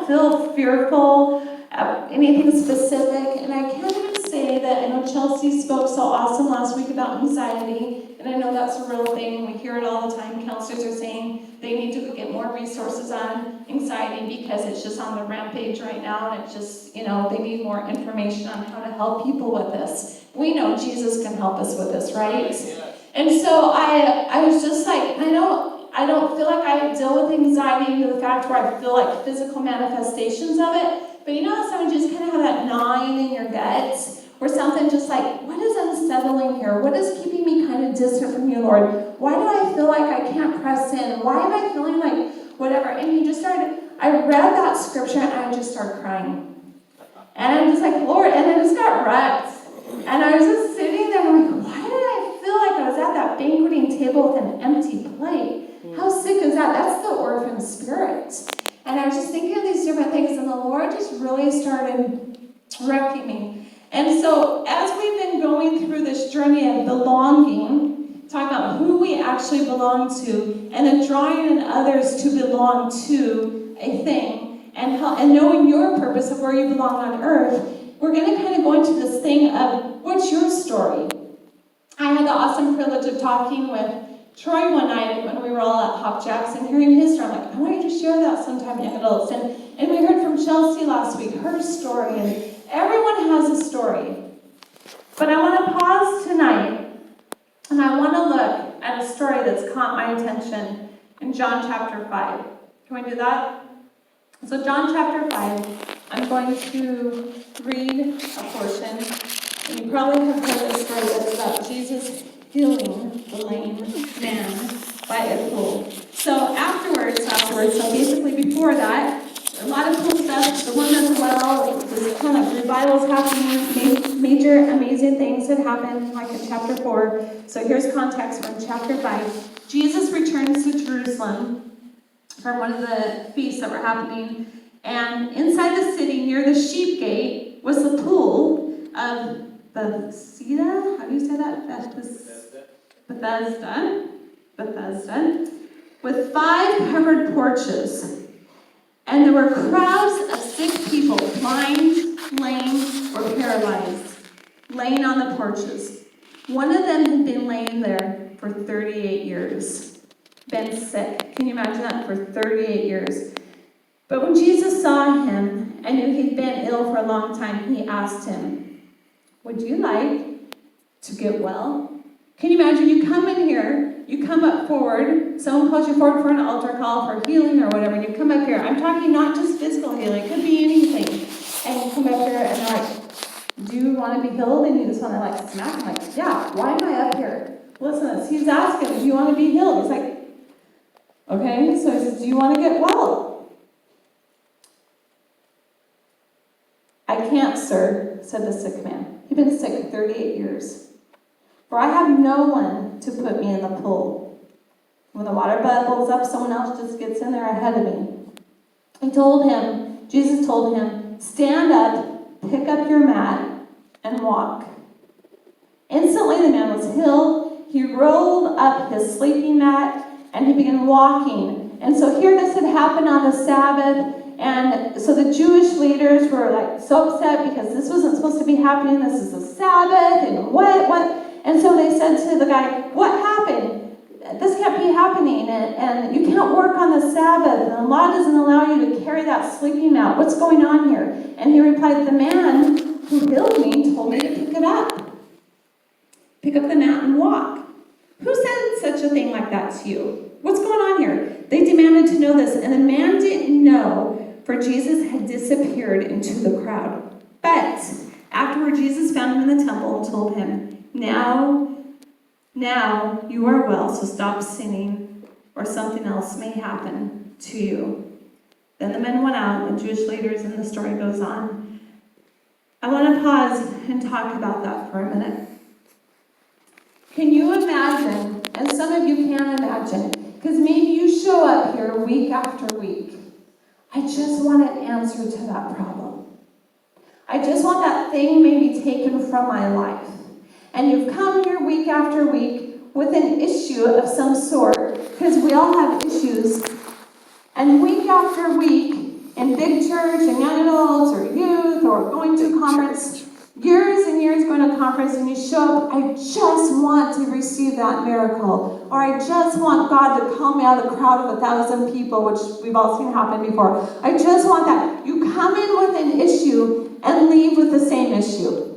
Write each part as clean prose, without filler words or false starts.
don't feel fearful of anything specific. And I can't even say that, I know Chelsea spoke so awesome last week about anxiety, and I know that's a real thing. We hear it all the time. Counselors are saying they need to get more resources on anxiety because it's just on the rampage right now, and it's just, they need more information on how to help people with this. We know Jesus can help us with this, right? Yeah. And so I was just like, I don't feel like I deal with anxiety to the fact where I feel like physical manifestations of it. But you know how sometimes you just kind of have that gnawing in your gut, where something just like, what is unsettling here? What is keeping me kind of distant from you, Lord? Why do I feel like I can't press in? Why am I feeling like whatever? And I read that scripture and I just started crying. And I'm just like, Lord, and I just got wrecked. And I was just sitting there and I'm like, why did I feel like I was at that banqueting table with an empty plate? How sick is that? That's the orphan spirit. And I was just thinking of these different things, and the Lord just really started wrecking me. And so as we've been going through this journey of belonging, talking about who we actually belong to, and then drawing in others to belong to a thing, and knowing your purpose of where you belong on earth, we're going to kind of go into this thing of, what's your story? I had the awesome privilege of talking with Troy one night when we were all at Hop Jacks and hearing his story. I'm like, I want you to share that sometime, young adults. And we heard from Chelsea last week, her story, and everyone has a story. But I want to pause tonight, and I want to look at a story that's caught my attention in John chapter 5. Can we do that? So John chapter 5, I'm going to read a portion, and you probably have heard this story that's about Jesus healing the lame man by a pool. So afterwards, so basically before that, a lot of cool stuff. The woman as well, this kind of revivals happening, major amazing things had happened, like in chapter 4. So here's context from chapter 5. Jesus returns to Jerusalem from one of the feasts that were happening, and inside the city, near the sheep gate, was the pool of Bethesda. How do you say that? Bethesda, with 5 covered porches. And there were crowds of sick people, blind, lame, or paralyzed, laying on the porches. One of them had been laying there for 38 years, been sick. Can you imagine that? For 38 years. But when Jesus saw him and knew he'd been ill for a long time, he asked him, would you like to get well? Can you imagine, you come in here, you come up forward, someone calls you forward for an altar call for healing or whatever, and you come up here. I'm talking not just physical healing, it could be anything. And you come up here and they're like, do you want to be healed? And you just want to like smack him, like, yeah, why am I up here? Listen, he's asking, do you want to be healed? He's like, okay, so he says, do you want to get well? I can't, sir, said the sick man. He'd been sick 38 years. For I have no one to put me in the pool. When the water bubbles up, someone else just gets in there ahead of me. Jesus told him, stand up, pick up your mat, and walk. Instantly the man was healed. He rolled up his sleeping mat, and he began walking. And so here this had happened on the Sabbath. And so the Jewish leaders were like so upset because this wasn't supposed to be happening. This is a Sabbath, and what? And so they said to the guy, what happened? This can't be happening, and you can't work on the Sabbath, and the law doesn't allow you to carry that sleeping mat. What's going on here? And he replied, the man who healed me told me to pick it up. Pick up the mat and walk. Who said such a thing like that to you? What's going on here? They demanded to know this, and the man didn't know, for Jesus had disappeared into the crowd. But afterward, Jesus found him in the temple and told him, Now you are well, so stop sinning, or something else may happen to you. Then the men went out, the Jewish leaders, and the story goes on. I want to pause and talk about that for a minute. Can you imagine, and some of you can imagine, because maybe you show up here week after week. I just want an answer to that problem. I just want that thing maybe taken from my life. And you've come here week after week with an issue of some sort, because we all have issues. And week after week, in big church and young adults or youth or going to a conference, years and years going to a conference and you show up, I just want to receive that miracle. Or I just want God to call me out of the crowd of 1,000 people, which we've all seen happen before. I just want that. You come in with an issue and leave with the same issue.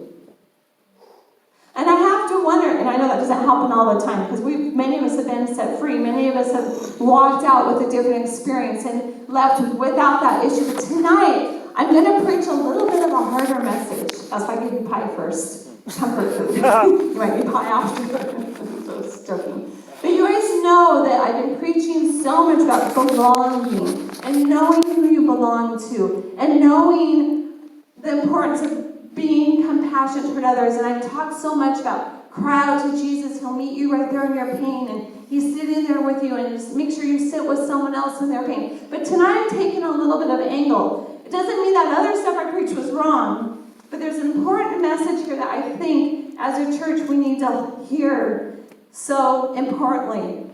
And I have to wonder, and I know that doesn't happen all the time, because many of us have been set free. Many of us have walked out with a different experience and left without that issue. But tonight, I'm going to preach a little bit of a harder message. That's why I give you pie first. Comfort food. You might be pie after. Just joking. But you guys know that I've been preaching so much about belonging and knowing who you belong to and knowing the importance of being compassionate toward others. And I've talked so much about cry out to Jesus. He'll meet you right there in your pain. And he's sitting there with you. And just make sure you sit with someone else in their pain. But tonight I'm taking a little bit of an angle. It doesn't mean that other stuff I preached was wrong. But there's an important message here that I think as a church we need to hear so importantly.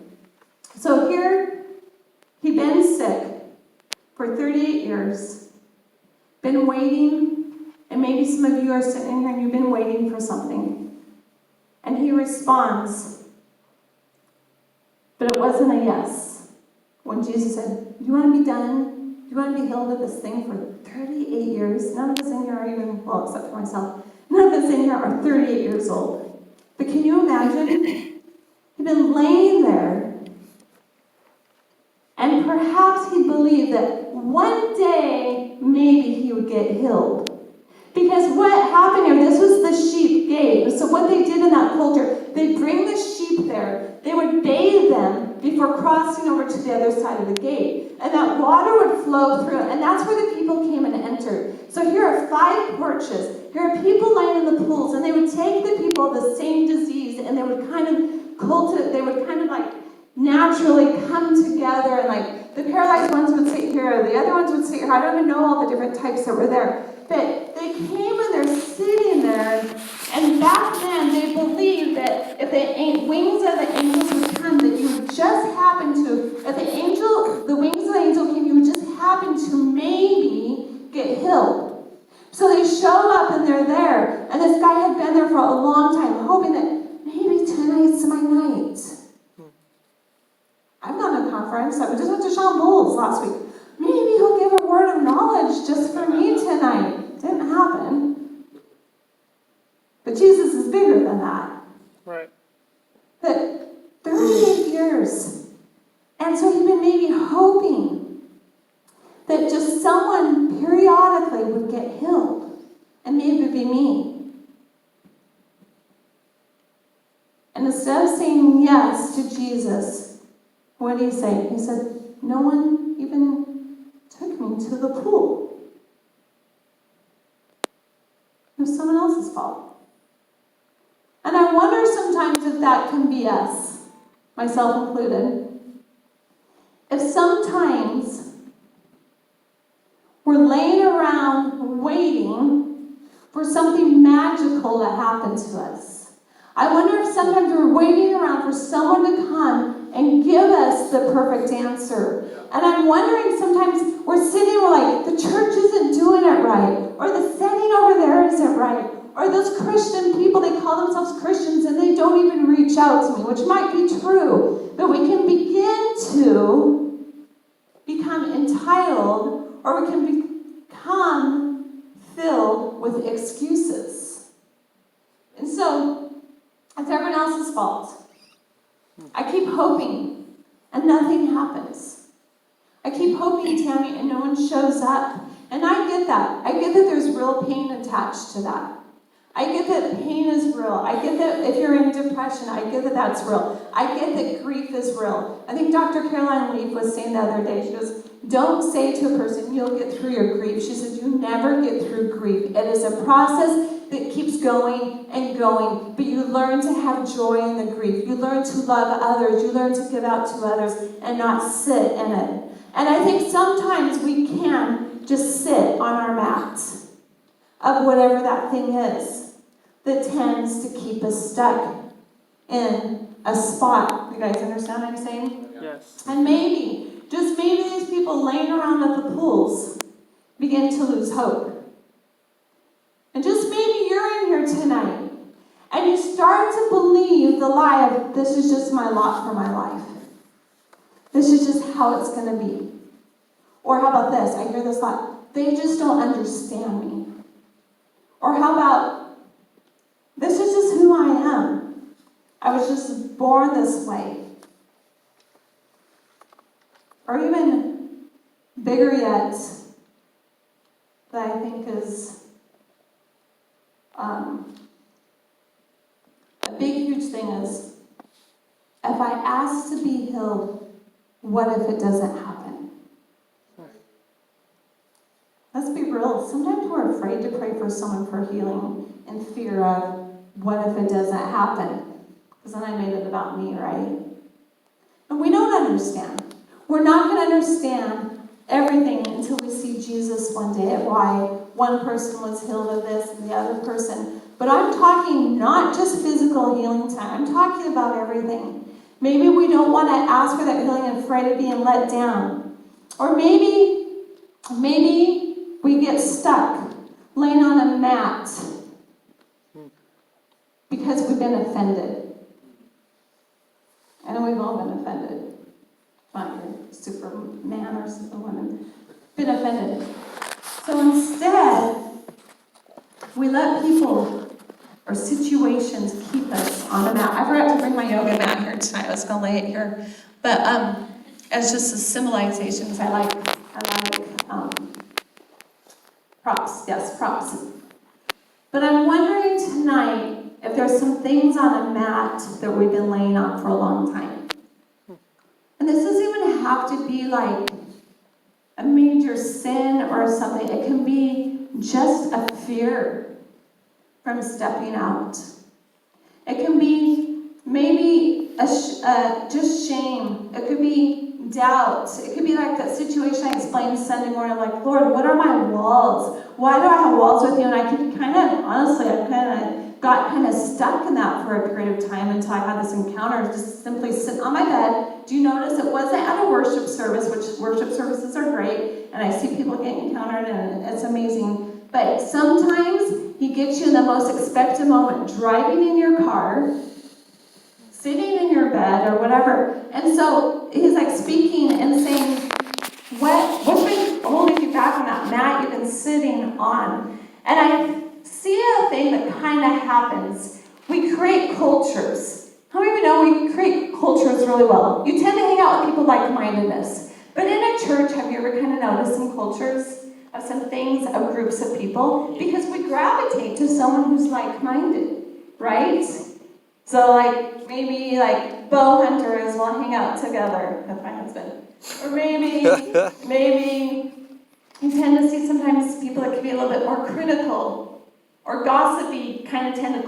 So here, he'd been sick for 38 years, been waiting, and maybe some of you are sitting here and you've been waiting for something. And he responds, but it wasn't a yes. When Jesus said, do you want to be done? Do you want to be healed of this thing for 38 years? None of us in here are even, well, except for myself, none of us in here are 38 years old. But can you imagine? He'd been laying there, and perhaps he believed that one day maybe he would get healed. Because what happened here, this was the sheep gate. So what they did in that culture, they'd bring the sheep there, they would bathe them before crossing over to the other side of the gate. And that water would flow through, and that's where the people came and entered. So here are 5 porches. Here are people laying in the pools, and they would take the people with the same disease, and they would kind of they would kind of like naturally come together, and like the paralyzed ones would sit here, the other ones would sit here. I don't even know all the different types that were there. But they came and they're sitting there, and back then they believed that if the wings of the angels would come, that you would just happen to, if the wings of the angel came, you would just happen to maybe get healed. So they show up and they're there, and this guy had been there for a long time, hoping that maybe tonight's my night. I've gone to a conference. I just went to Sean Bowles last week. Maybe he'll give a word of knowledge just for me tonight. Didn't happen. But Jesus is bigger than that. Right. But 38 years. And so he'd been maybe hoping that just someone periodically would get healed. And maybe it would be me. And instead of saying yes to Jesus, what did he say? He said, no one even took me to the pool. It was someone else's fault. And I wonder sometimes if that can be us, myself included. If sometimes we're laying around waiting for something magical to happen to us. I wonder if sometimes we're waiting around for someone to come and give us the perfect answer. And I'm wondering sometimes we're sitting, we're like, the church isn't doing it right. Or the setting over there isn't right. Or those Christian people, they call themselves Christians and they don't even reach out to me, which might be true. But we can begin to become entitled, or we can become filled with excuses. And so, it's everyone else's fault. I keep hoping, and nothing happens. I keep hoping, Tammy, and no one shows up. And I get that. I get that there's real pain attached to that. I get that pain is real. I get that if you're in depression, I get that that's real. I get that grief is real. I think Dr. Caroline Leaf was saying the other day, she goes, don't say to a person, you'll get through your grief. She says, you never get through grief. It is a process that keeps going and going, but you learn to have joy in the grief. You learn to love others. You learn to give out to others and not sit in it. And I think sometimes we can just sit on our mat of whatever that thing is that tends to keep us stuck in a spot. You guys understand what I'm saying? Yes. And maybe, just maybe these people laying around at the pools, begin to lose hope. And just maybe you're in here tonight, and you start to believe the lie of, this is just my lot for my life. This is just how it's going to be. Or how about this? I hear this a lot. They just don't understand me. Or how about, this is just who I am. I was just born this way. Or even bigger yet, that I think is a big, huge thing is, if I ask to be healed, what if it doesn't happen? Let's be real. Sometimes we're afraid to pray for someone for healing in fear of, what if it doesn't happen? Because then I made it about me, right? And we don't understand. We're not going to understand everything until we see Jesus one day, at why one person was healed of this and the other person. But I'm talking not just physical healing time. I'm talking about everything. Maybe we don't want to ask for that healing and afraid of being let down. Or maybe we get stuck laying on a mat because we've been offended. I know we've all been offended. Not you're Superman or Superwoman. Been offended. So instead, we let people or situations keep us on a mat. I forgot to bring my yoga mat here tonight. I was going to lay it here. But as just a symbolization, because I like props. Yes, props. But I'm wondering tonight if there's some things on a mat that we've been laying on for a long time. And this doesn't even have to be like a major sin or something. It can be just a fear from stepping out. It can be maybe just shame. It could be doubt. It could be like that situation I explained Sunday morning. I'm like, Lord, what are my walls? Why do I have walls with you? And I could got kind of stuck in that for a period of time until I had this encounter, just simply sitting on my bed. Do you notice it wasn't at a worship service, which worship services are great, and I see people get encountered, and it's amazing. But sometimes he gets you in the most expected moment, driving in your car, sitting in your bed, or whatever. And so he's like speaking and saying, what's been holding you back on that mat you've been sitting on? And I see a thing that kind of happens. We create cultures. How many of you know we create cultures really well? You tend to hang out with people like-mindedness. But in a church, have you ever kind of noticed some cultures of some things, of groups of people? Because we gravitate to someone who's like-minded, right? So like maybe like bow hunters will hang out together with my husband. Or maybe you tend to see sometimes people that can be a little bit more critical or gossipy, kind of tend to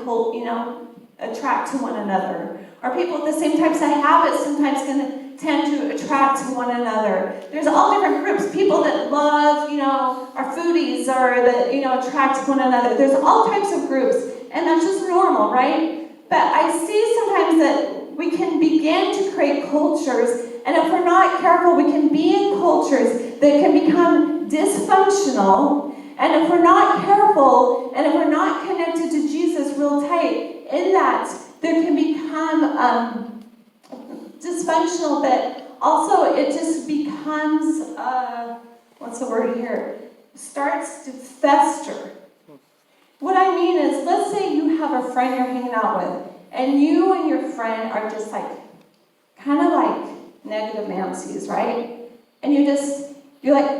attract to one another. Or people with the same types of habits sometimes can tend to attract to one another. There's all different groups. People that love, are foodies or that, attract to one another. There's all types of groups. And that's just normal, right? But I see sometimes that we can begin to create cultures, and if we're not careful, we can be in cultures that can become dysfunctional. And if we're not careful, and if we're not connected to Jesus real tight, in that there can become dysfunctional, but also it just becomes, what's the word here? Starts to fester. What I mean is, let's say you have a friend you're hanging out with, and you and your friend are just kind of like negative Nancy's, right? And you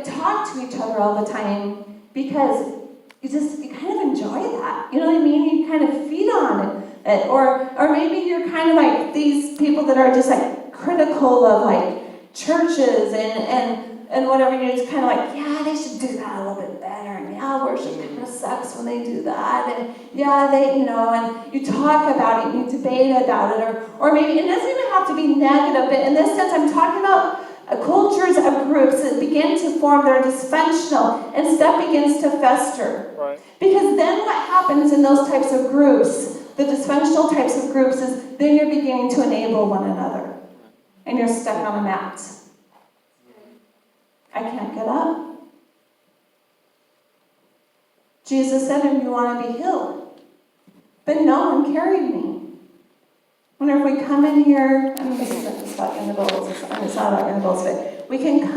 talk to each other all the time because you kind of enjoy that. You know what I mean? You kind of feed on it. Or maybe you're kind of like these people that are just like critical of like churches and whatever. You're just kind of like, yeah, they should do that a little bit better. And yeah, worship kind of sucks when they do that. And yeah, and you talk about it and you debate about it. Or maybe it doesn't even have to be negative, but in this sense, I'm talking about cultures of groups that begin to form, they're dysfunctional, and stuff begins to fester. Right. Because then what happens in those types of groups, the dysfunctional types of groups, is then you're beginning to enable one another. And you're stuck on a mat. I can't get up. Jesus said, "And you want to be healed." But no one carried me. Whenever we come in here, and this isn't just about intervals, it's not about intervals, but we can come